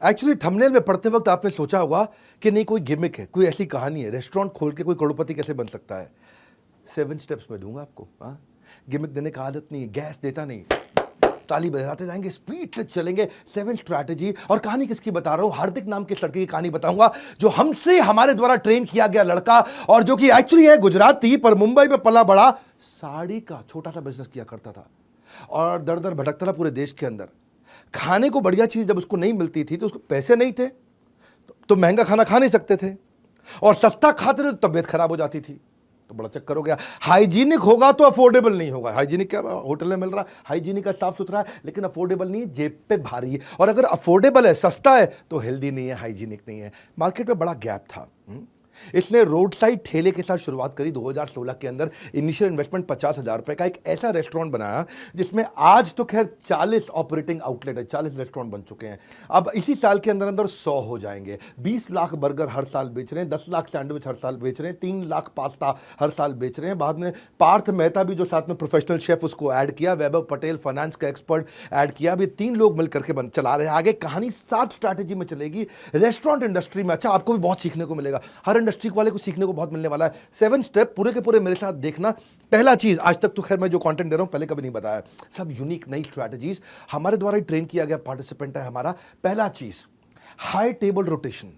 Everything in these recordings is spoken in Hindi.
एक्चुअली थंबनेल में पढ़ते वक्त आपने सोचा होगा कि नहीं कोई गिमिक है, कोई ऐसी कहानी है, रेस्टोरेंट खोल के कोई करोड़पति कैसे बन सकता है। 7 स्टेप्स में दूंगा आपको। हाँ, गिमिक देने का आदत नहीं है, गैस देता नहीं, ताली बजाते जाएंगे, स्पीड से चलेंगे। 7 स्ट्रैटेजी। और कहानी किसकी बता रहा हूं? हार्दिक नाम के लड़के की कहानी बताऊंगा, जो हमसे हमारे द्वारा ट्रेन किया गया लड़का, और जो कि एक्चुअली है गुजराती पर मुंबई में पला बड़ा, साड़ी का छोटा सा बिजनेस किया करता था और दर दर भटकता था पूरे देश के अंदर। खाने को बढ़िया चीज जब उसको नहीं मिलती थी तो उसको पैसे नहीं थे तो महंगा खाना खा नहीं सकते थे, और सस्ता खाते थे तो तबीयत खराब हो जाती थी। तो बड़ा चक्कर हो गया। हाइजीनिक होगा तो अफोर्डेबल नहीं होगा। हाइजीनिक क्या होटल में मिल रहा है, हाइजीनिक का साफ सुथरा है, लेकिन अफोर्डेबल नहीं है, जेब पे भारी है। और अगर अफोर्डेबल है, सस्ता है, तो हेल्दी नहीं है, हाइजीनिक नहीं है। मार्केट में बड़ा गैप था। इसने रोड साइड ठेले के साथ शुरुआत करी 2016 के अंदर। इनिशियल इन्वेस्टमेंट 50,000 रुपए का एक ऐसा रेस्टोरेंट बनाया जिसमें आज तो खैर 40 ऑपरेटिंग आउटलेट है, 40 रेस्टोरेंट बन चुके हैं। अब इसी साल के अंदर अंदर 100 हो जाएंगे। 20 लाख बर्गर हर साल बेच रहे हैं, 10 लाख सैंडविच हर साल बेच रहे हैं, 3 लाख पास्ता हर साल बेच रहे हैं। बाद में पार्थ मेहता भी जो साथ में प्रोफेशनल शेफ, उसको ऐड किया। वैभव पटेल फाइनेंस का एक्सपर्ट ऐड किया। अभी 3 लोग मिलकर के चला रहे हैं। आगे कहानी 7 स्ट्रैटेजी में चलेगी रेस्टोरेंट इंडस्ट्री में। अच्छा, आपको भी बहुत सीखने को मिलेगा, हर इंडस्ट्री वाले को सीखने को बहुत मिलने वाला है। 7 स्टेप पूरे के पूरे मेरे साथ देखना। पहला चीज, आज तक तो खैर मैं जो कंटेंट दे रहा हूं पहले कभी नहीं बताया, सब यूनिक नई स्ट्रैटेजीज, हमारे द्वारा ही ट्रेन किया गया पार्टिसिपेंट है हमारा। पहला चीज, high table rotation.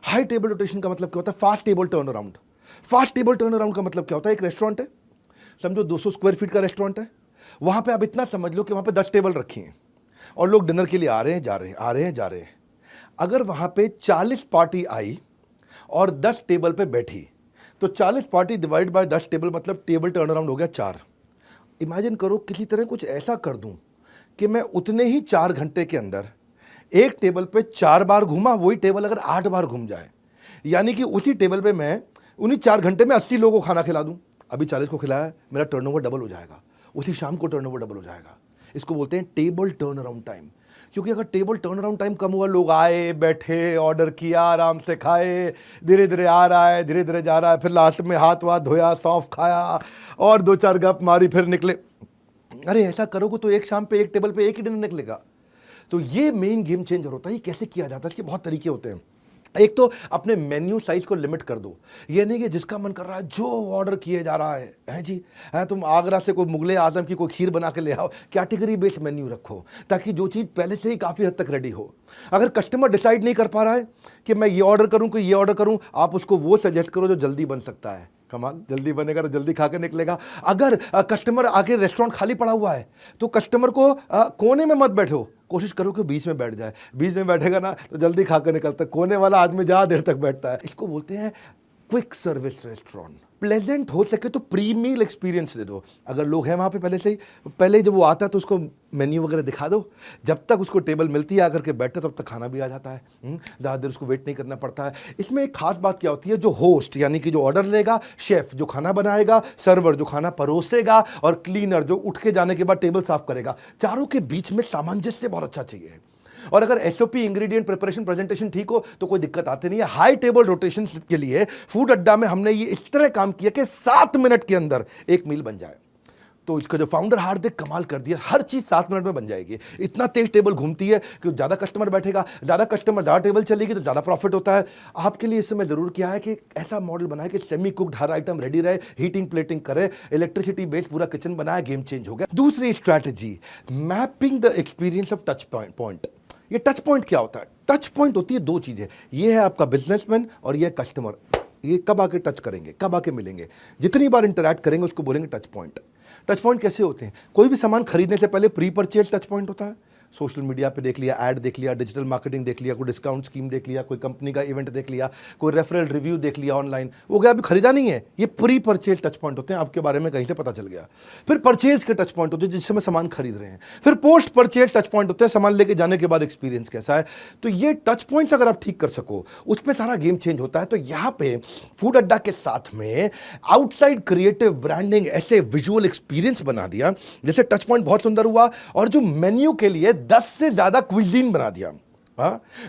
High table rotation का मतलब क्या होता है? Fast table turn around. Fast table turn around का मतलब क्या होता है? एक रेस्टोरेंट है, समझो 200 स्क्वायर फीट का रेस्टोरेंट है, वहां पे आप इतना समझ लो कि वहां पे 10 टेबल रखी हैं और लोग डिनर के लिए आ रहे हैं, जा रहे हैं, आ रहे हैं, जा रहे हैं। अगर वहां पे 40 पार्टी आई और 10 टेबल पे बैठी, तो 40 पार्टी डिवाइड बाय 10 टेबल, मतलब टेबल टर्न अराउंड हो गया 4। इमेजिन करो किसी तरह कुछ ऐसा कर दूं कि मैं उतने ही 4 घंटे के अंदर एक टेबल पे 4 बार घूमा, वही टेबल अगर 8 बार घूम जाए, यानी कि उसी टेबल पे मैं उन्हीं 4 घंटे में 80 लोगों को खाना खिला दूं। अभी 40 को खिलाया, मेरा टर्नओवर डबल हो जाएगा, उसी शाम को टर्नओवर डबल हो जाएगा। इसको बोलते हैं टेबल टर्न अराउंड टाइम। क्योंकि अगर टेबल टर्न अराउंड टाइम कम हुआ, लोग आए, बैठे, ऑर्डर किया, आराम से खाए, धीरे धीरे आ रहा है, धीरे धीरे जा रहा है, फिर लास्ट में हाथ वाथ धोया, सौंफ खाया और 2-4 गप मारी, फिर निकले। अरे ऐसा करोगे तो एक शाम पे एक टेबल पे एक ही डिनर निकलेगा। तो ये मेन गेम चेंजर होता है। ये कैसे किया जाता है? इसके बहुत तरीके होते हैं। एक तो अपने मेन्यू साइज को लिमिट कर दो। ये नहीं कि जिसका मन कर रहा है जो ऑर्डर किए जा रहा है जी, है तुम आगरा से कोई मुगले आजम की कोई खीर बना के ले आओ। कैटेगरी बेस्ड मेन्यू रखो ताकि जो चीज़ पहले से ही काफ़ी हद तक रेडी हो। अगर कस्टमर डिसाइड नहीं कर पा रहा है कि मैं ये ऑर्डर करूं कि ये ऑर्डर करूं, आप उसको वो सजेस्ट करो जो जल्दी बन सकता है। कमाल, जल्दी बनेगा तो जल्दी खा के निकलेगा। अगर कस्टमर आगे रेस्टोरेंट खाली पड़ा हुआ है तो कस्टमर को कोने में मत बैठो, कोशिश करो कि बीच में बैठ जाए। बीच में बैठेगा ना तो जल्दी खा कर निकलता है। कोने वाला आदमी ज़्यादा देर तक बैठता है। इसको बोलते हैं क्विक सर्विस रेस्टोरेंट। प्लेजेंट हो सके तो प्री मील एक्सपीरियंस दे दो। अगर लोग हैं वहाँ पे पहले से ही, पहले जब वो आता है तो उसको मेन्यू वगैरह दिखा दो। जब तक उसको टेबल मिलती है आकर के बैठते तब तक खाना भी आ जाता है। ज़्यादा देर उसको वेट नहीं करना पड़ता है। इसमें एक खास बात क्या होती है, जो होस्ट यानी कि जो ऑर्डर लेगा, शेफ जो खाना बनाएगा, सर्वर जो खाना परोसेगा, और क्लीनर जो उठ के जाने के बाद टेबल साफ करेगा, चारों के बीच में सामंजस्य बहुत अच्छा चाहिए। और अगर एसओपी, इंग्रेडिएंट, प्रिपरेशन, प्रेजेंटेशन ठीक हो तो कोई दिक्कत आती नहीं है। हाई टेबल रोटेशन के लिए फूड अड्डा में हमने ये इस तरह काम किया कि 7 मिनट के अंदर एक मील बन जाए। तो इसका जो फाउंडर हार्दिक कमाल कर दिया, हर चीज 7 मिनट में बन जाएगी। इतना तेज टेबल घूमती है कि ज्यादा कस्टमर बैठेगा, ज्यादा कस्टमर ज्यादा टेबल चलेगी तो ज्यादा प्रॉफिट होता है। आपके लिए इसमें जरूर किया है कि ऐसा मॉडल बनाए कि सेमी कुक्ड हर आइटम रेडी रहे, हीटिंग प्लेटिंग करे, इलेक्ट्रिसिटी बेस्ड पूरा किचन बनाया, गेम चेंज हो गया। दूसरी strategy, mapping the experience of touch point. ये टच पॉइंट क्या होता है? टच पॉइंट होती है 2 चीजें, ये है आपका बिजनेसमैन और ये कस्टमर। ये कब आके टच करेंगे, कब आके मिलेंगे, जितनी बार इंटरैक्ट करेंगे उसको बोलेंगे टच पॉइंट। टच पॉइंट कैसे होते हैं? कोई भी सामान खरीदने से पहले प्री परचेज टच पॉइंट होता है। सोशल मीडिया पे देख लिया, ऐड देख लिया, डिजिटल मार्केटिंग देख लिया, कोई डिस्काउंट स्कीम देख लिया, कोई कंपनी का इवेंट देख लिया, कोई रेफरल रिव्यू देख लिया ऑनलाइन, वो गया, अभी खरीदा नहीं है। ये प्री परचेज टच पॉइंट होते हैं, आपके बारे में कहीं से पता चल गया। फिर परचेज के टच पॉइंट होते हैं जिससे मैं सामान खरीद रहे हैं। फिर पोस्ट परचेज टच पॉइंट होते हैं, सामान लेके जाने के बाद एक्सपीरियंस कैसा है। तो ये टच पॉइंट्स अगर आप ठीक कर सको, उसमें सारा गेम चेंज होता है। तो यहाँ पे फूड अड्डा के साथ में आउटसाइड क्रिएटिव ब्रांडिंग, ऐसे विजुअल एक्सपीरियंस बना दिया जैसे टच पॉइंट बहुत सुंदर हुआ, और जो मेन्यू के लिए 10 से ज्यादा क्विजीन बना दिया।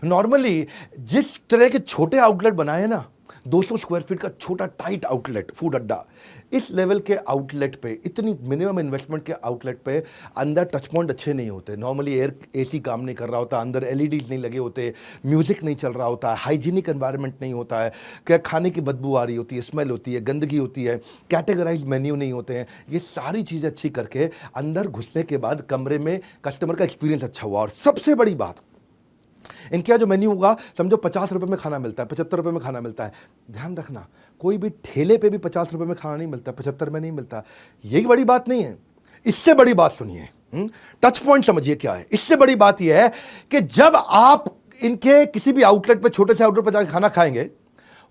नॉर्मली जिस तरह के छोटे आउटलेट बनाए ना, 200 स्क्वायर फीट का छोटा टाइट आउटलेट फूड अड्डा, इस लेवल के आउटलेट पे, इतनी मिनिमम इन्वेस्टमेंट के आउटलेट पे अंदर टच पॉइंट अच्छे नहीं होते। नॉर्मली एयर एसी काम नहीं कर रहा होता, अंदर एलईडीज नहीं लगे होते, म्यूजिक नहीं चल रहा होता, हाइजीनिक एनवायरनमेंट नहीं होता है, क्या खाने की बदबू आ रही होती है, स्मेल होती है, गंदगी होती है, कैटेगराइज मेन्यू नहीं होते हैं। ये सारी चीज़ें अच्छी करके अंदर घुसने के बाद कमरे में कस्टमर का एक्सपीरियंस अच्छा हुआ। और सबसे बड़ी बात, इनके यहाँ जो मेन्यू होगा, समझो 50 रुपए में खाना मिलता है, 75 रुपए में खाना मिलता है। ध्यान रखना, कोई भी ठेले पे भी 50 रुपए में खाना नहीं मिलता, 75 में नहीं मिलता। यही बड़ी बात नहीं है, इससे बड़ी बात सुनिए। टच पॉइंट समझिए क्या है। इससे बड़ी बात यह है कि जब आप इनके किसी भी आउटलेट पे, छोटे से आउटलेट पे जाकर खाना खाएंगे,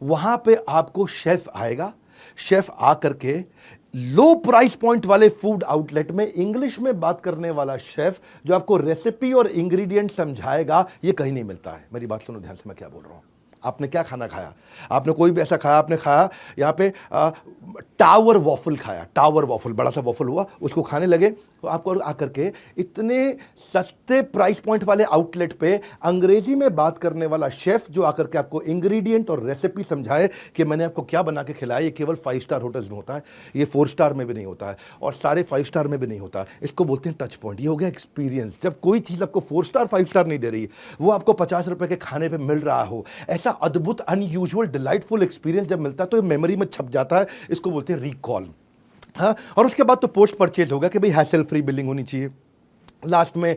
वहां पे आपको शेफ आएगा। शेफ आकर के लो प्राइस पॉइंट वाले फूड आउटलेट में इंग्लिश में बात करने वाला शेफ जो आपको रेसिपी और इंग्रेडिएंट समझाएगा, ये कहीं नहीं मिलता है। मेरी बात सुनो ध्यान से, मैं क्या बोल रहा हूं। आपने क्या खाना खाया? आपने कोई भी ऐसा खाया, आपने खाया यहाँ पे टावर वॉफल खाया, टावर वॉफल, बड़ा सा वॉफल हुआ, उसको खाने लगे तो आपको आकर के इतने सस्ते प्राइस पॉइंट वाले आउटलेट पे अंग्रेजी में बात करने वाला शेफ जो आकर के आपको इंग्रेडिएंट और रेसिपी समझाए कि मैंने आपको क्या बना के खिलाया, ये केवल 5 स्टार होटल्स में होता है, ये 4 स्टार में भी नहीं होता है, और सारे 5 स्टार में भी नहीं होता। इसको बोलते हैं टच पॉइंट। ये हो गया एक्सपीरियंस। जब कोई चीज़ आपको 4 स्टार 5 स्टार नहीं दे रही, वो आपको 50 रुपए के खाने पर मिल रहा हो, ऐसा अद्भुत अनयूजुअल डिलाइटफुल एक्सपीरियंस जब मिलता है तो ये मेमोरी में छप जाता है। इसको बोलते हैं रिकॉल। हाँ, और उसके बाद तो पोस्ट परचेज होगा कि भाई हैसल फ्री बिलिंग होनी चाहिए। लास्ट में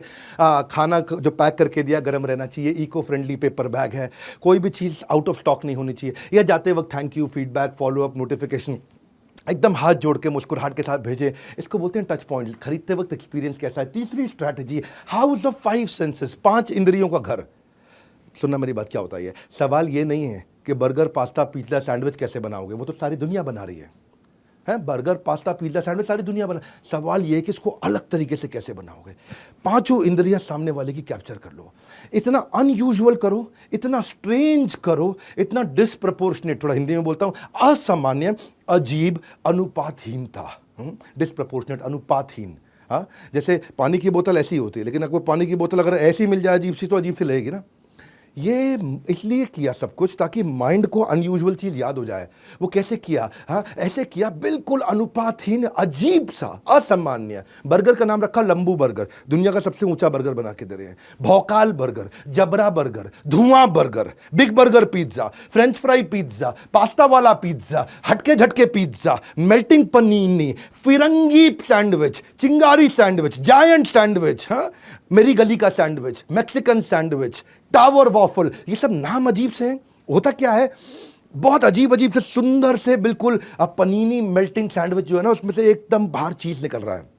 खाना जो पैक करके दिया गर्म रहना चाहिए, इको फ्रेंडली पेपर बैग है, कोई भी चीज़ आउट ऑफ स्टॉक नहीं होनी चाहिए, या जाते वक्त thank you, feedback, follow up, notification एकदम हाथ जोड़ के मुस्कुराहट के साथ भेजे। इसको बोलते हैं टच पॉइंट। खरीदते वक्त एक्सपीरियंस कैसा है। तीसरी स्ट्रैटेजी, हाउस ऑफ 5 सेंसेस, 5 इंद्रियों का घर। सुनना मेरी बात क्या होता है। सवाल ये नहीं है कि बर्गर, पास्ता, पिज्जा, सैंडविच कैसे बनाओगे, वो तो सारी दुनिया बना रही है। बर्गर, पास्ता, पिज्जा, सैंडविच सारी दुनिया बना। सवाल ये है कि इसको अलग तरीके से कैसे बनाओगे। 5 इंद्रियां सामने वाले की कैप्चर कर लो। इतना अनयूजुअल करो, इतना स्ट्रेंज करो, इतना डिसप्रपोर्शनेट, थोड़ा हिंदी में बोलता हूं, असामान्य, अजीब, अनुपातहीनता। डिसप्रपोर्शनेट, अनुपातहीन। हाँ, जैसे पानी की बोतल ऐसी होती है, लेकिन अगर पानी की बोतल अगर ऐसी मिल जाए अजीब सी, तो अजीब सी लगेगी ना। ये इसलिए किया सब कुछ ताकि माइंड को अनयूजुअल चीज याद हो जाए। वो कैसे किया? हाँ, ऐसे किया, बिल्कुल अनुपातहीन, अजीब सा, असामान्य। बर्गर का नाम रखा लंबू बर्गर, दुनिया का सबसे ऊंचा बर्गर बना के दे रहे हैं। भौकाल बर्गर, जबरा बर्गर, धुआं burger, big burger pizza, French fry pizza, pasta वाला पिज्जा, हटके झटके पिज्जा, मेल्टिंग पनीनी, फिरंगी सैंडविच, चिंगारी सैंडविच, जायंट सैंडविच, हाँ, मेरी गली का sandwich, Mexican sandwich, tower waffle. ये सब नाम अजीब से हैं। होता क्या है, बहुत अजीब अजीब से सुंदर से बिल्कुल पनीनी मेल्टिंग सैंडविच जो है ना, उसमें से एकदम बाहर चीज निकल रहा है।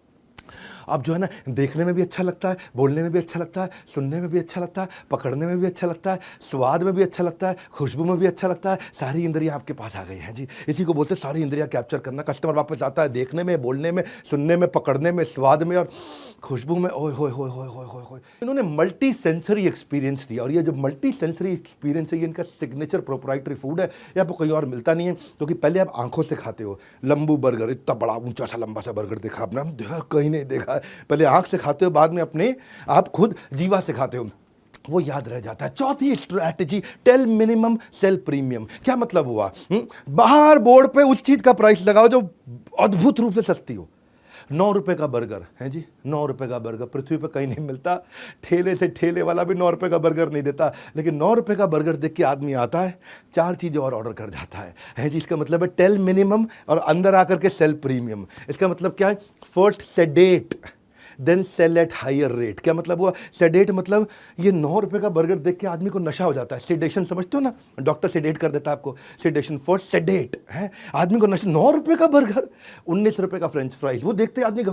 अब जो है ना, देखने में भी अच्छा लगता है, बोलने में भी अच्छा लगता है, सुनने में भी अच्छा लगता है, पकड़ने में भी अच्छा लगता है, स्वाद में भी अच्छा लगता है, खुशबू में भी अच्छा लगता है। सारी इंद्रियां आपके पास आ गई हैं जी। इसी को बोलते हैं सारी इंद्रियां कैप्चर करना। कस्टमर वापस आता है देखने में, बोलने में, सुनने में, पकड़ने में, स्वाद में और खुशबू में। ओए होए होए होए होए होए होए। इन्होंने मल्टी सेंसरी एक्सपीरियंस दिया, और ये जो मल्टी सेंसरी एक्सपीरियंस है, ये इनका सिग्नेचर प्रोप्राइटरी फूड है। ये आपको कहीं और मिलता नहीं है, क्योंकि पहले आप आंखों से खाते हो। लंबू बर्गर, इतना बड़ा ऊंचा सा लंबा सा बर्गर देखा आपने, हम कहीं नहीं देखा। पहले आंख से खाते हो, बाद में अपने आप खुद जीवा से खाते हो, वो याद रह जाता है। चौथी strategy, tell minimum sell premium. क्या मतलब हुआ? बाहर बोर्ड पे उस चीज का प्राइस लगाओ जो अद्भुत रूप से सस्ती हो। 9 रुपए का बर्गर है जी, 9 रुपए का बर्गर पृथ्वी पर कहीं नहीं मिलता। ठेले से ठेले वाला भी 9 रुपए का बर्गर नहीं देता, लेकिन 9 रुपए का बर्गर देख के आदमी आता है, 4 चीज़ें और ऑर्डर कर जाता है जी। इसका मतलब है टेल मिनिमम और अंदर आकर के सेल प्रीमियम। इसका मतलब क्या है? फर्स्ट सेडेट then sell at higher rate. क्या मतलब हुआ? सेडेट मतलब ये 9 रुपए का बर्गर देख के आदमी को नशा हो जाता है। सेडेशन समझते हो ना, डॉक्टर सेडेट कर देता है आपको। सेडेशन फॉर सेडेट है, आदमी को नशा। 9 रुपए का बर्गर, 19 रुपए का फ्रेंच फ्राइज, वो देखते आदमी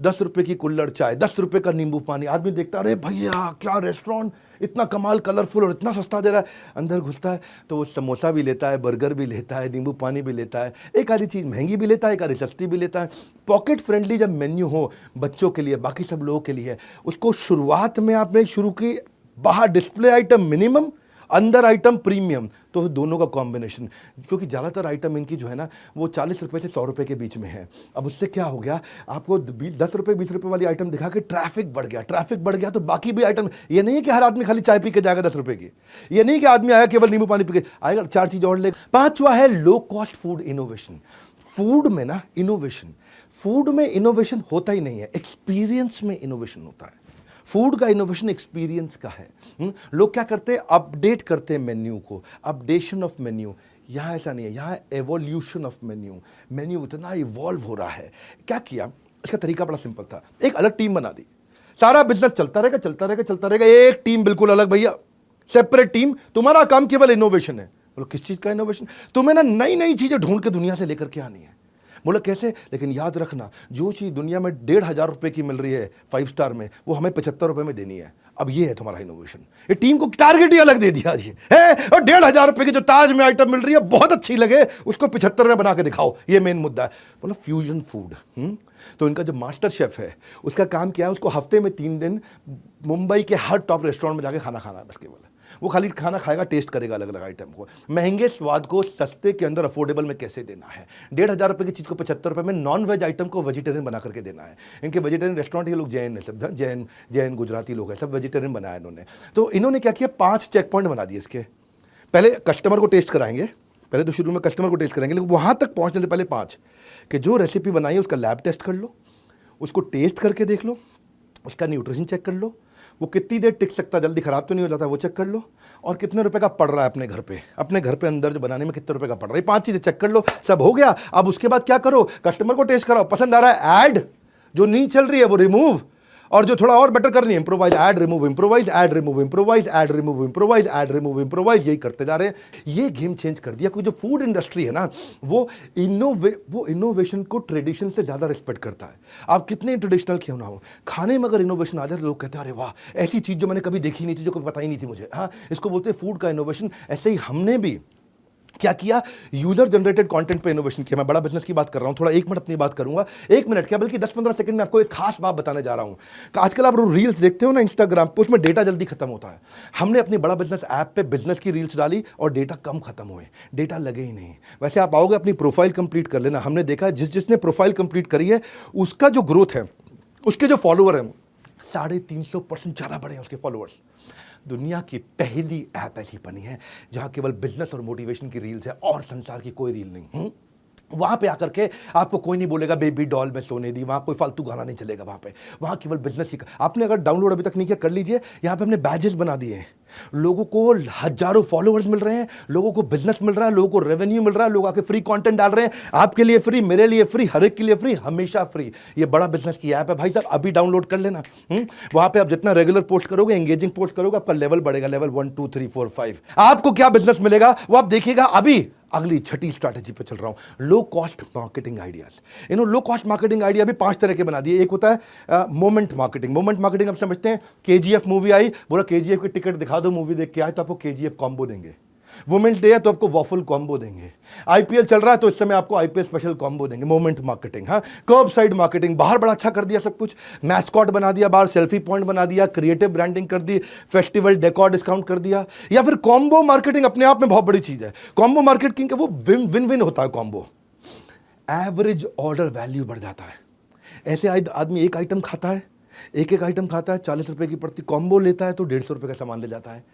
10 रुपए की कुल्हड़ चाय, 10 रुपए का नींबू पानी। आदमी देखता, अरे भैया क्या रेस्टोरेंट, इतना कमाल, कलरफुल और इतना सस्ता दे रहा है। अंदर घुसता है तो वो समोसा भी लेता है, बर्गर भी लेता है, नींबू पानी भी लेता है, एक आधी चीज़ महंगी भी लेता है, एक आधी सस्ती भी लेता है। पॉकेट फ्रेंडली जब मेन्यू हो बच्चों के लिए, बाकी सब लोगों के लिए, उसको शुरुआत में आपने शुरू की, बाहर डिस्प्ले आइटम मिनिमम, अंदर आइटम प्रीमियम, तो दोनों का कॉम्बिनेशन। क्योंकि ज़्यादातर आइटम इनकी जो है ना, वो 40 रुपए से 100 रुपए के बीच में है। अब उससे क्या हो गया, आपको 10 रुपए 20 रुपए वाली आइटम दिखा के ट्रैफिक बढ़ गया। ट्रैफिक बढ़ गया तो बाकी भी आइटम, ये नहीं है कि हर आदमी खाली चाय पी के जाएगा 10 रुपए की, ये नहीं कि आदमी आया केवल नींबू पानी पी के आएगा, 4 चीज़ और लेगा। 5वां है low cost food innovation. Food में ना इनोवेशन, फूड में इनोवेशन होता ही नहीं है, एक्सपीरियंस में इनोवेशन होता है। फूड का इनोवेशन एक्सपीरियंस का है। लोग क्या करते हैं, अपडेट करते हैं मेन्यू को, अपडेशन ऑफ मेन्यू। यहाँ ऐसा नहीं है, यहाँ एवोल्यूशन ऑफ मेन्यू। मेन्यू इतना इवॉल्व हो रहा है। क्या किया, इसका तरीका बड़ा सिंपल था, एक अलग टीम बना दी, सारा बिजनेस चलता रहेगा चलता रहेगा चलता रहेगा, एक टीम बिल्कुल अलग, भैया सेपरेट टीम, तुम्हारा काम केवल इनोवेशन है। बोलो किस चीज का इनोवेशन? तुम्हें ना नई नई चीजें ढूंढ के दुनिया से लेकर के आनी है। बोला कैसे? लेकिन याद रखना, जो चीज दुनिया में 1,500 रुपए की मिल रही है 5 स्टार में, वो हमें 75 रुपए में देनी है। अब ये है तुम्हारा इनोवेशन। ये टीम को टारगेट ही अलग दे दिया जी है, और 1,500 रुपए की जो ताज में आइटम मिल रही है बहुत अच्छी लगे, उसको 75 में बना के दिखाओ, ये मेन मुद्दा है। बोला फ्यूजन फूड। तो इनका जो मास्टर शेफ है, उसका काम क्या है, उसको हफ्ते में 3 दिन मुंबई के हर टॉप रेस्टोरेंट में जाके खाना खाना है, बस केवल। वो खाली खाना खाएगा, टेस्ट करेगा अलग अलग आइटम को, महंगे स्वाद को सस्ते के अंदर अफोर्डेबल में कैसे देना है। 1,500 रुपए की चीज़ को 75 रुपए में नॉन वेज आइटम को वेजिटेरियन बना करके देना है। इनके वेजिटेरियन रेस्टोरेंट, ये लोग जैन है सब, जैन गुजराती लोग हैं, सब वेजिटेरियन बनाया इन्होंने। तो इन्होंने क्या किया, 5 चेक पॉइंट बना दिए इसके। पहले कस्टमर को टेस्ट कराएंगे, पहले तो शुरू में कस्टमर को टेस्ट कराएंगे, लेकिन वहाँ तक पहुँचने से पहले 5 कि जो रेसिपी बनाई है उसका लैब टेस्ट कर लो, उसको टेस्ट करके देख लो, उसका न्यूट्रिशन चेक कर लो, वो कितनी देर टिक सकता है, जल्दी खराब तो नहीं हो जाता, वो चेक कर लो, और कितने रुपए का पड़ रहा है अपने घर पे अंदर जो बनाने में कितने रुपए का पड़ रहा है। 5 चीज़ें चेक कर लो, सब हो गया। अब उसके बाद क्या करो, कस्टमर को टेस्ट कराओ, पसंद आ रहा है ऐड, जो नहीं चल रही है वो रिमूव, और जो थोड़ा और बेटर करनी है improvise, add remove improvise, add remove improvise, add remove improvise, add remove improvise, यही करते जा रहे हैं। ये गेम चेंज कर दिया। कोई जो फूड इंडस्ट्री है ना, वो इनोवेशन को ट्रेडिशन से ज्यादा रिस्पेक्ट करता है। आप कितने ट्रेडिशनल क्यों ना हो, खाने में अगर इनोवेशन आ जाए तो लोग कहते हैं अरे वाह, ऐसी चीज जो मैंने कभी देखी नहीं थी, जो कभी पता ही नहीं थी मुझे। हाँ, इसको बोलते हैं फूड का इनोवेशन। ऐसे ही हमने भी क्या किया, यूजर जनरेटेड कंटेंट पे इनोवेशन किया। मैं बड़ा बिजनेस की बात कर रहा हूं, थोड़ा 1 मिनट अपनी बात करूंगा, 1 मिनट क्या बल्कि 10-15 सेकंड में आपको एक खास बात बताने जा रहा हूं। आजकल आप रील्स देखते हो ना इंस्टाग्राम पे, उसमें डेटा जल्दी खत्म होता है। हमने अपनी बड़ा बिजनेस ऐप पे बिजनेस की रील्स डाली और डेटा कम खत्म हुए, डेटा लगे ही नहीं। वैसे आप आओगे अपनी प्रोफाइल कंप्लीट कर लेना, हमने देखा जिसने प्रोफाइल कंप्लीट करी है उसका जो ग्रोथ है, उसके जो फॉलोअर हैं 350% ज़्यादा बढ़े हैं उसके फॉलोअर्स। दुनिया की पहली ऐप ऐसी बनी है जहां केवल बिजनेस और मोटिवेशन की रील्स है और संसार की कोई रील नहीं। वहां पे आकर के आपको कोई नहीं बोलेगा बेबी डॉल में सोने दी, वहां कोई फालतू गाना नहीं चलेगा। वहां केवल बिजनेस ही। आपने अगर डाउनलोड अभी तक नहीं किया कर लीजिए, यहां पे हमने बैजेस बना दिए हैं। लोगों को हजारों फॉलोअर्स मिल रहे हैं, लोगों को बिजनेस मिल रहा है, लोगों को रेवेन्यू मिल रहा है, लोग आके फ्री कंटेंट डाल रहे हैं, आपके लिए फ्री, मेरे लिए फ्री, हर एक के लिए फ्री, हमेशा फ्री। ये बड़ा बिजनेस की ऐप है भाई साहब, अभी डाउनलोड कर लेना। वहां पे आप जितना रेगुलर पोस्ट करोगे, एंगेजिंग पोस्ट करोगे, आपका लेवल बढ़ेगा, लेवल 1 2 3 4 5। आपको क्या बिजनेस मिलेगा वो आप देखिएगा। अभी अगली छठी स्ट्रैटेजी पे चल रहा हूं, low cost marketing ideas. Low cost marketing idea भी 5 तरह के बना दिए। एक होता है मोमेंट मार्केटिंग। मोमेंट मार्केटिंग आप समझते हैं, केजीएफ मूवी आई, बोला केजीएफ की टिकट दिखा दो, मूवी देख के आए तो आपको केजीएफ कॉम्बो देंगे। वुमेन्स डे है तो आपको वॉफल कॉम्बो देंगे। आईपीएल चल रहा है तो इस समय आपको आईपीएल स्पेशल कॉम्बो देंगे। Moment marketing. हाँ, कर्ब साइड मार्केटिंग, बाहर बड़ा अच्छा कर दिया सब कुछ, मैस्कॉट बना दिया, बाहर सेल्फी पॉइंट बना दिया, क्रिएटिव ब्रांडिंग कर दी, फेस्टिवल डेकोर डिस्काउंट कर दिया। या फिर कॉम्बो मार्केटिंग अपने आप में बहुत बड़ी चीज है। कॉम्बो मार्केटिंग का वो विन विन होता है कॉम्बो। एवरेज ऑर्डर वैल्यू बढ़ जाता है। ऐसे आदमी एक आइटम खाता है, एक आइटम खाता है, 40 रुपए की पड़ती, कॉम्बो लेता है तो 150 रुपए का सामान ले जाता है।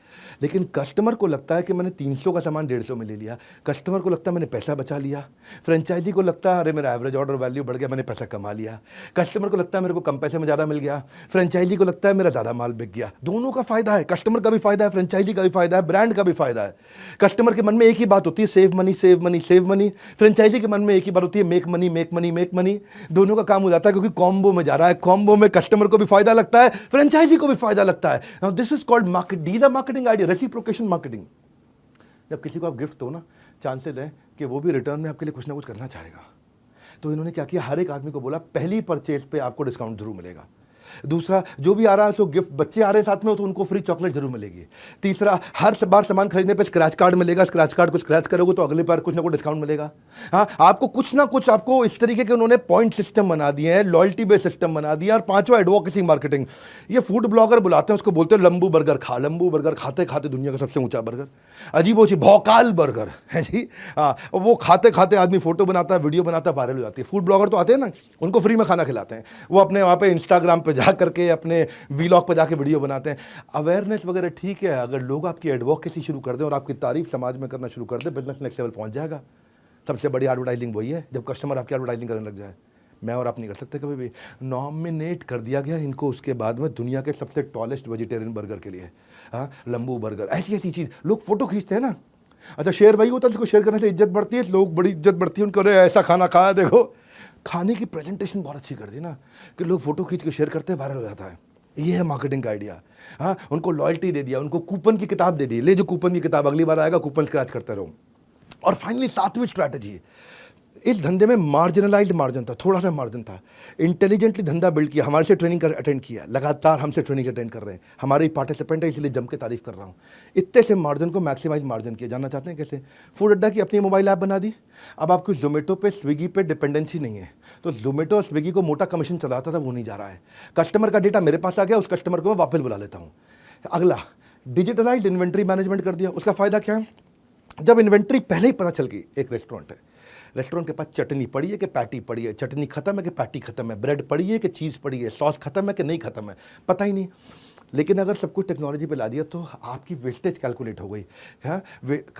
लेकिन कस्टमर को लगता है कि मैंने 300 का सामान 150 में ले लिया, कस्टमर को लगता है मैंने पैसा बचा लिया, फ्रेंचाइजी को लगता है अरे मेरा एवरेज ऑर्डर वैल्यू बढ़ गया, मैंने पैसा कमा लिया। कस्टमर को लगता है मेरे को कम पैसे में ज़्यादा मिल गया, फ्रेंचाइजी को लगता है मेरा ज़्यादा माल बिक गया। दोनों का फायदा है, कस्टमर का भी फायदा है, फ्रेंचाइजी का भी फायदा है, ब्रांड का भी फायदा है। कस्टमर के मन में एक ही बात होती है, save money save money save money. Franchisee के मन में एक ही बात होती है, make money make money make money. दोनों का काम हो जाता है क्योंकि कॉम्बो में जा रहा है। कॉम्बो में कस्टमर को भी फायदा लगता है, फ्रेंचाइजी को भी फायदा लगता है। Now this is called market, these are marketing idea, reciprocation marketing. जब किसी को आप गिफ्ट दो ना, चांसेस है कि वो भी रिटर्न में आपके लिए कुछ ना कुछ करना चाहेगा। तो इन्होंने क्या किया, हर एक आदमी को बोला पहली परचेज पे आपको डिस्काउंट जरूर मिलेगा। दूसरा, जो भी आ रहा है सो गिफ्ट, बच्चे आ रहे हैं साथ में तो उनको फ्री चॉकलेट जरूर मिलेगी। तीसरा, हर बार सामान खरीदने पे स्क्रैच कार्ड मिलेगा, स्क्रैच कार्ड को स्क्रैच करोगे तो अगली बार कुछ ना कुछ डिस्काउंट मिलेगा। हाँ, आपको कुछ ना कुछ, आपको इस तरीके के उन्होंने पॉइंट सिस्टम बना दिए हैं, लॉयल्टी बेस्ड सिस्टम बना दिया। और 5वां एडवोकेसी मार्केटिंग। ये फूड ब्लॉगर बुलाते हैं, उसको बोलते हैं लंबू बर्गर खा। लंबू बर्गर खाते खाते दुनिया का सबसे ऊंचा बर्गर, अजीब वो चीज भौकाल बर्गर है जी। हाँ, वो खाते खाते आदमी फोटो बनाता है, वीडियो बनाता है, वायरल हो जाती है। फूड ब्लॉगर तो आते हैं ना, उनको फ्री में खाना खिलाते हैं। वो अपने वहाँ पे इंस्टाग्राम पे जा करके अपने वीलॉग पे जाके वीडियो बनाते हैं। अवेयरनेस वगैरह ठीक है, अगर लोग आपकी एडवोकेसी शुरू कर दें और आपकी तारीफ समाज में करना शुरू कर दें, बिजनेस नेक्स्ट लेवल पहुंच जाएगा। सबसे बड़ी एडवर्टाइजिंग वही है जब कस्टमर आपकी एडवर्टाइजिंग करने लग जाए। मैं और आप नहीं कर सकते कभी भी। नॉमिनेट कर दिया गया इनको उसके बाद में दुनिया के सबसे टॉलेस्ट वेजिटेरियन बर्गर के लिए। हाँ, लंबू बर्गर, ऐसी ऐसी चीज़ लोग फोटो खींचते हैं ना। अच्छा, शेयर भाई होता है, जिसको शेयर करने से इज्जत बढ़ती है, लोग बड़ी इज्जत बढ़ती है उनको, अरे ऐसा खाना खाया देखो। खाने की प्रेजेंटेशन बहुत अच्छी कर दी ना कि लोग फोटो खींच के शेयर करते हैं, वायरल हो जाता है। ये है मार्केटिंग का आइडिया। हाँ, उनको लॉयल्टी दे दिया, उनको कूपन की किताब दे दी, ले जो कूपन की किताब, अगली बार आएगा कूपन स्क्रैच करते रहो। और फाइनली 7वीं स्ट्रैटेजी, इस धंधे में मार्जिनलाइज्ड मार्जिन था, थोड़ा सा मार्जिन था। इंटेलिजेंटली धंधा बिल्ड किया, हमारे से ट्रेनिंग अटेंड किया, लगातार हमसे ट्रेनिंग अटेंड कर रहे हैं, हमारे पार्टिसिपेंट है इसलिए जम के तारीफ कर रहा हूँ। इतने से मार्जिन को मैक्सिमाइज मार्जिन किया। जानना चाहते हैं कैसे? फूड अड्डा की अपनी मोबाइल ऐप बना दी। अब आपको जोमेटो पे स्विगी पे डिपेंडेंसी नहीं है, तो जोमेटो और स्विगी को मोटा कमीशन चलाता था वो नहीं जा रहा है। कस्टमर का डेटा मेरे पास आ गया, उस कस्टमर को मैं वापस बुला लेता हूँ। अगला, डिजिटलाइज्ड इन्वेंट्री मैनेजमेंट कर दिया। उसका फायदा क्या है? जब इन्वेंट्री पहले ही पता चल गई, एक रेस्टोरेंट है, रेस्टोरेंट के पास चटनी पड़ी है कि पैटी पड़ी है, चटनी खत्म है कि पैटी खत्म है, ब्रेड पड़ी है कि चीज़ पड़ी है, सॉस खत्म है कि नहीं खत्म है, पता ही नहीं। लेकिन अगर सब कुछ टेक्नोलॉजी पे ला दिया तो आपकी वेस्टेज कैलकुलेट हो गई। हाँ,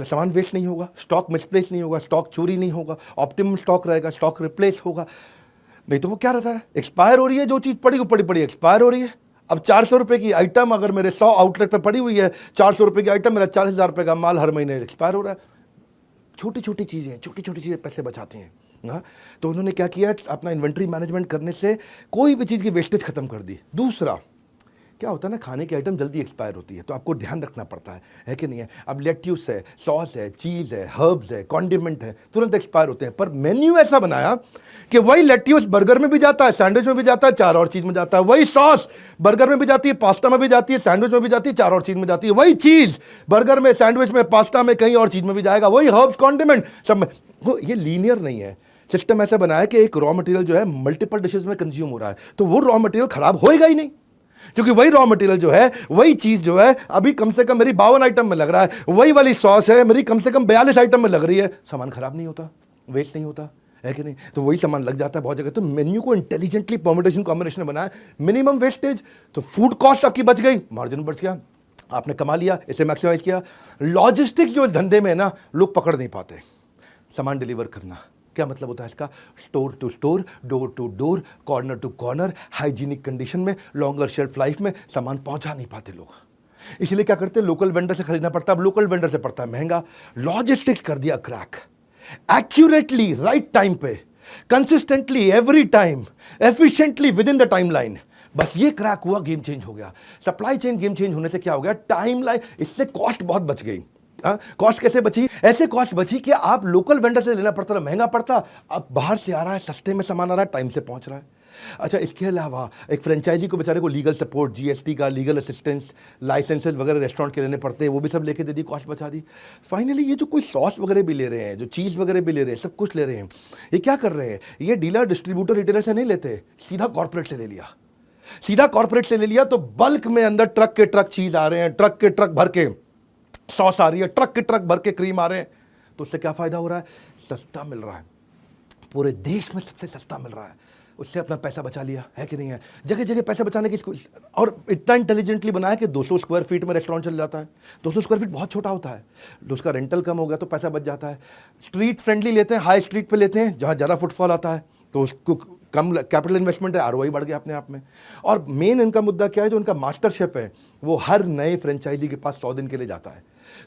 सामान वेस्ट नहीं होगा, स्टॉक मिसप्लेस नहीं होगा, स्टॉक चोरी नहीं होगा, ऑप्टिमम स्टॉक रहेगा, स्टॉक रिप्लेस होगा। नहीं तो वो क्या रहता है, एक्सपायर हो रही है, जो चीज़ पड़ी वो पड़ी पड़ी एक्सपायर हो रही है। अब 400 रुपये की आइटम अगर मेरे 100 आउटलेट पे पड़ी हुई है, 400 रुपये की आइटम, मेरा 40,000 रुपये का माल हर महीने एक्सपायर हो रहा है। छोटी छोटी चीज़ें पैसे बचाती हैं। हाँ, तो उन्होंने क्या किया, अपना इन्वेंट्री मैनेजमेंट करने से कोई भी चीज़ की वेस्टेज खत्म कर दी। दूसरा क्या होता है ना, खाने की आइटम जल्दी एक्सपायर होती है तो आपको ध्यान रखना पड़ता है कि नहीं है। अब लेट्यूस है, सॉस है, चीज़ है, हर्ब्स है, कॉन्डिमेंट है, तुरंत एक्सपायर होते हैं। पर मेन्यू ऐसा बनाया कि वही लेट्यूस बर्गर में भी जाता है, सैंडविच में भी जाता है, 4 और चीज़ में जाता है। वही सॉस बर्गर में भी जाती है, पास्ता में भी जाती है, सैंडविच में भी जाती है, 4 और चीज़ में जाती है। वही चीज़ बर्गर में, सैंडविच में, पास्ता में, कहीं और चीज़ में भी जाएगा। वही हर्ब्स, कॉन्डिमेंट सब में। ये लीनियर नहीं है। सिस्टम ऐसा बनाया कि एक रॉ मटेरियल जो है मल्टीपल डिशेज में कंज्यूम हो रहा है, तो वो रॉ मटेरियल खराब होएगा ही नहीं, क्योंकि वही रॉ मटेरियल जो है, वही चीज जो है अभी कम से कम मेरी 52 आइटम में लग रहा है, वही वाली सॉस है मेरी कम से कम 42 आइटम में लग रही है, सामान खराब नहीं होता, वेस्ट नहीं होता है कि नहीं। तो वही सामान लग जाता है बहुत जगह। तो मेन्यू को इंटेलिजेंटली परम्यूटेशन कॉम्बिनेशन में बनाया, मिनिमम वेस्टेज, तो फूड कॉस्ट आपकी बच गई, मार्जिन बच गया, आपने कमा लिया, इसे मैक्सिमाइज किया। लॉजिस्टिक्स जो धंधे में है ना, लोग पकड़ नहीं पाते। सामान डिलीवर करना क्या मतलब होता है इसका? Store to store, door to door, corner to corner, hygienic condition में, लॉन्गर शेल्फ लाइफ में सामान पहुंचा नहीं पाते लोग, इसलिए क्या करते हैं, लोकल वेंडर से खरीदना पड़ता है। अब लोकल वेंडर से पड़ता है महंगा। लॉजिस्टिक्स कर दिया क्रैक, एक्यूरेटली, राइट टाइम पे, consistently, every time, efficiently, with in the timeline. बस ये क्रैक हुआ, गेम चेंज हो गया। सप्लाई चेन गेम चेंज होने से क्या हो गया, टाइमलाइन, इससे कॉस्ट बहुत बच गई। कॉस्ट कैसे बची? ऐसे कॉस्ट बची कि आप लोकल वेंडर से लेना पड़ता था, महंगा पड़ता, अब बाहर से आ रहा है, सस्ते में सामान आ रहा है, टाइम से पहुंच रहा है। अच्छा, इसके अलावा एक फ्रेंचाइजी को बेचारे को लीगल सपोर्ट, जीएसटी का लीगल असिस्टेंस, लाइसेंसेज वगैरह रेस्टोरेंट के लेने पड़ते हैं, वो भी सब लेके दे दी, कॉस्ट बचा दी। फाइनली ये जो कोई सॉस वगैरह भी ले रहे हैं, जो चीज़ वगैरह भी ले रहे हैं, सब कुछ ले रहे हैं, ये क्या कर रहे हैं, ये डीलर, डिस्ट्रीब्यूटर, रिटेलर से नहीं लेते, सीधा कॉर्पोरेट से ले लिया। सीधा कॉर्पोरेट से ले लिया तो बल्क में अंदर ट्रक के ट्रक चीज आ रहे हैं, ट्रक के ट्रक भर के सॉस आ रही है, ट्रक के ट्रक भर के क्रीम आ रहे हैं। तो उससे क्या फायदा हो रहा है, सस्ता मिल रहा है, पूरे देश में सबसे सस्ता मिल रहा है, उससे अपना पैसा बचा लिया है कि नहीं है। जगह जगह पैसा बचाने की, और इतना इंटेलिजेंटली बनाया कि 200 स्क्वायर फीट में रेस्टोरेंट चल जाता है। 200 स्क्वायर फीट बहुत छोटा होता है, उसका रेंटल कम हो गया तो पैसा बच जाता है। स्ट्रीट फ्रेंडली लेते हैं, हाई स्ट्रीट पे लेते हैं जहाँ ज़्यादा फुटफॉल आता है, तो उसको कम कैपिटल इन्वेस्टमेंट है, आरओआई बढ़ गया अपने आप में। और मेन इनका मुद्दा क्या है, जो उनका मास्टर शेफ है वो हर नए फ्रेंचाइजी के पास 100 दिन के लिए जाता है,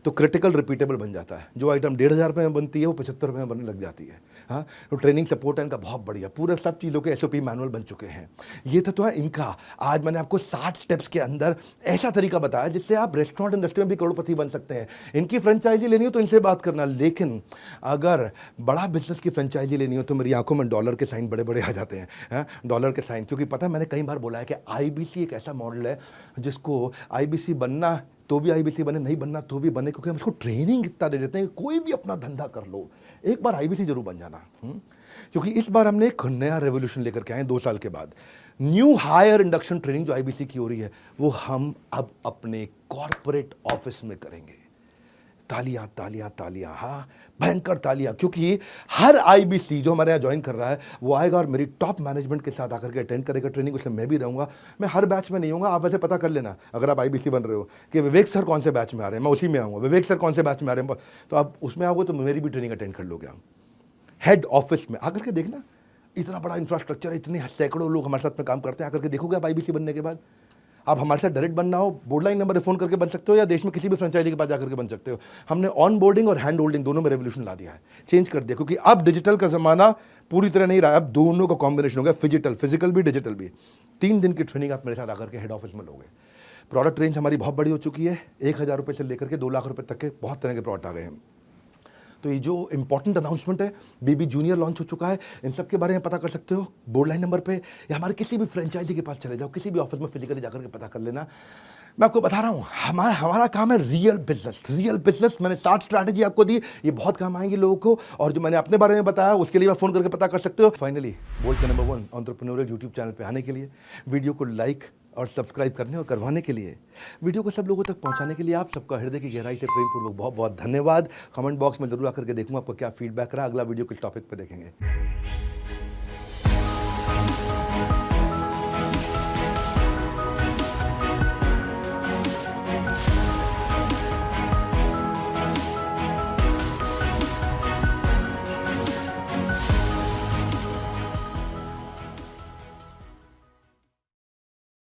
तो क्रिटिकल रिपीटेबल बन जाता है। जो आइटम 1,500 रुपये में बनती है वो 75 रुपये में बनने लग जाती है। हाँ, तो ट्रेनिंग सपोर्ट है इनका बहुत बढ़िया, पूरे सब चीज़ों के एसओपी मैनुअल बन चुके हैं। ये तो है इनका। आज मैंने आपको 60 स्टेप्स के अंदर ऐसा तरीका बताया जिससे आप रेस्टोरेंट इंडस्ट्री में भी करोड़पति बन सकते हैं। इनकी फ्रेंचाइजी लेनी हो तो इनसे बात करना, लेकिन अगर बड़ा बिजनेस की फ्रेंचाइजी लेनी हो तो मेरी आंखों में डॉलर के साइन बड़े बड़े आ जाते हैं, डॉलर के साइन। क्योंकि पता है, मैंने कई बार बोला है कि आईबीसी एक ऐसा मॉडल है जिसको आईबीसी बनना तो भी आईबीसी बने, नहीं बनना तो भी बने, क्योंकि हम उसको ट्रेनिंग इतना दे देते हैं कि कोई भी अपना धंधा कर लो, एक बार आईबीसी जरूर बन जाना। क्योंकि इस बार हमने एक नया रेवोल्यूशन लेकर के आए 2 साल के बाद। न्यू हायर इंडक्शन ट्रेनिंग जो आईबीसी की हो रही है वो हम अब अपने कॉर्पोरेट ऑफिस में करेंगे। तालियां तालियां तालियां, हाँ भयंकर तालियां, क्योंकि हर आईबीसी जो हमारे यहाँ ज्वाइन कर रहा है वो आएगा और मेरी टॉप मैनेजमेंट के साथ आकर के अटेंड करेगा ट्रेनिंग, उसमें मैं भी रहूंगा। मैं हर बैच में नहीं होऊंगा, आप वैसे पता कर लेना अगर आप आईबीसी बन रहे हो कि विवेक सर कौन से बैच में आ रहे हैं, मैं उसी में आऊँगा। विवेक सर कौन से बैच में आ रहे हैं तो आप उसमें आओगे तो मेरी भी ट्रेनिंग अटेंड कर लोगे आप। हेड ऑफिस में आकर के देखना, इतना बड़ा इंफ्रास्ट्रक्चर है, इतने सैकड़ों लोग हमारे साथ में काम करते हैं, आकर के देखोगे आप IBC बनने के बाद। आप हमारे साथ डायरेक्ट बनना हो, बोर्ड लाइन नंबर पे फ़ोन करके बन सकते हो, या देश में किसी भी फ्रेंचाइजी के पास जाकर के बन सकते हो। हमने ऑन बोर्डिंग और हैंड होल्डिंग दोनों में रेवोल्यूशन ला दिया है, चेंज कर दिया, क्योंकि अब डिजिटल का ज़माना पूरी तरह नहीं रहा, अब दोनों का कॉम्बिनेशन हो गया, फिजिकल भी डिजिटल भी। 3 दिन की ट्रेनिंग आप मेरे साथ आकर के हेड ऑफिस में लोगे। प्रोडक्ट रेंज हमारी बहुत बड़ी हो चुकी है, 1000 रुपये से लेकर के 2 लाख रुपये तक के बहुत तरह के प्रोडक्ट आ गए हैं। तो ये जो इंपॉर्टेंट अनाउंसमेंट है, बेबी जूनियर लॉन्च हो चुका है, इन सब के बारे में पता कर सकते हो बोर्ड लाइन नंबर पे, या हमारे किसी भी फ्रेंचाइजी के पास चले जाओ, किसी भी ऑफिस में फिजिकली जाकर के पता कर लेना। मैं आपको बता रहा हूँ, हमारा काम है रियल बिजनेस। मैंने 7 स्ट्रैटेजी आपको दी, ये बहुत काम आएंगी लोगों को, और जो मैंने अपने बारे में बताया उसके लिए आप फोन करके पता कर सकते हो। फाइनली बोल्ट के नंबर 1 एंटरप्रेन्योरियल यूट्यूब चैनल पे आने के लिए, वीडियो को लाइक और सब्सक्राइब करने और करवाने के लिए, वीडियो को सब लोगों तक पहुंचाने के लिए आप सबका हृदय की गहराई से प्रेमपूर्वक बहुत बहुत धन्यवाद। कमेंट बॉक्स में जरूर आकर के देखूंगा आपको क्या फीडबैक रहा। अगला वीडियो किस टॉपिक पे देखेंगे।